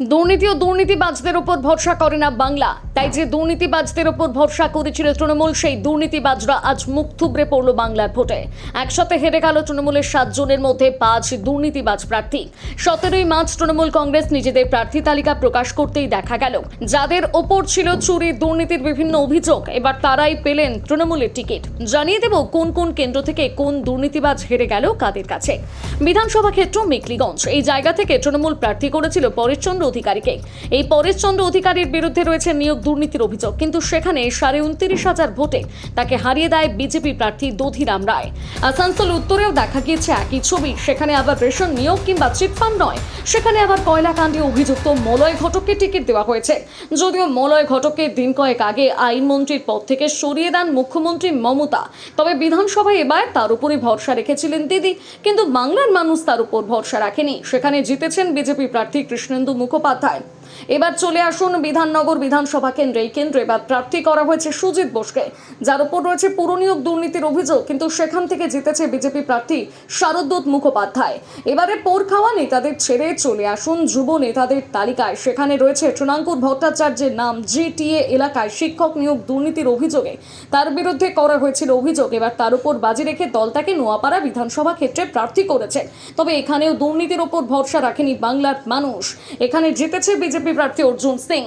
দুর্নীতি ও দুর্নীতিবাজদের উপর ভরসা করে না বাংলা। তাই যে দুর্নীতিবাজদের উপর ভরসা করেছিল তৃণমূল, সেই দুর্নীতিবাজরা আজ মুখ থুবড়ে পড়ল বাংলার ভোটে। একসাথে হেরে গেল তৃণমূলের 7 জনের মধ্যে 5 দুর্নীতিবাজ প্রার্থী। 17ই মার্চ তৃণমূল কংগ্রেস নিজেদের প্রার্থী তালিকা প্রকাশ করতেই দেখা গেল যাদের ওপর ছিল চুরি দুর্নীতির বিভিন্ন অভিযোগ, এবার তারাই পেলেন তৃণমূলের টিকিট। জানিয়ে দেব কোন কোন কেন্দ্র থেকে কোন দুর্নীতিবাজ হেরে গেল কাদের কাছে। বিধানসভা ক্ষেত্র মেখলিগঞ্জ, এই জায়গা থেকে তৃণমূল প্রার্থী করেছিল পরেশচন্দ্র অধিকারীকে। এই পরেশচন্দ্র অধিকারীর বিরুদ্ধে রয়েছে নিয়োগ দুর্নীতির অভিযোগ, কিন্তু সেখানে 29,500 ভোটে তাকে হারিয়ে দেয় বিজেপি প্রার্থী দধিরাম রায়। আসানসোল উত্তরেও দেখা গিয়েছে একই ছবি। সেখানে আবার রেশন নিয়োগ কিংবা চিটফান্ড নয়, সেখানে আবার কয়লাকাণ্ডে অভিযুক্ত মলয় ঘটককে টিকিট দেওয়া হয়েছে। যদিও মলয় ঘটককে দিন কয়েক আগে আইনমন্ত্রীর পদ থেকে সরিয়ে দেন মুখ্যমন্ত্রী মমতা, তবে বিধানসভায় এবার তার উপরই ভরসা রেখেছিলেন দিদি, কিন্তু বাংলার মানুষ তার উপর ভরসা রাখেনি। সেখানে জিতেছেন বিজেপি প্রার্থী কৃষ্ণেন্দু মুখোপাধ্যায়। এবার চলে আসুন বিধাননগর বিধানসভা কেন্দ্রে। এই কেন্দ্রে এবার প্রার্থী করা হয়েছে সুজিত বোসকে, যার উপর রয়েছে পুরনিয়োগ দুর্নীতির অভিযোগ, কিন্তু সেখান থেকে জিতেছে বিজেপি প্রার্থী শারদদূত মুখোপাধ্যায়। এবারে পোর খাওয়া নেতাদের ছেড়ে চলে আসুন যুব নেতাদের তালিকায়। সেখানে রয়েছে তৃণাঙ্কুর ভট্টাচার্যের নাম। জিটিএ এলাকায় শিক্ষক নিয়োগ দুর্নীতির অভিযোগে তার বিরুদ্ধে করা হয়েছিল অভিযোগ। এবার তার উপর বাজি রেখে দল তাকে নোয়াপাড়া বিধানসভা ক্ষেত্রে প্রার্থী করেছে। তবে এখানেও দুর্নীতির ওপর ভরসা রাখেনি বাংলার মানুষ। এখানে জিতেছে বিজেপি প্রার্থী অর্জুন সিং।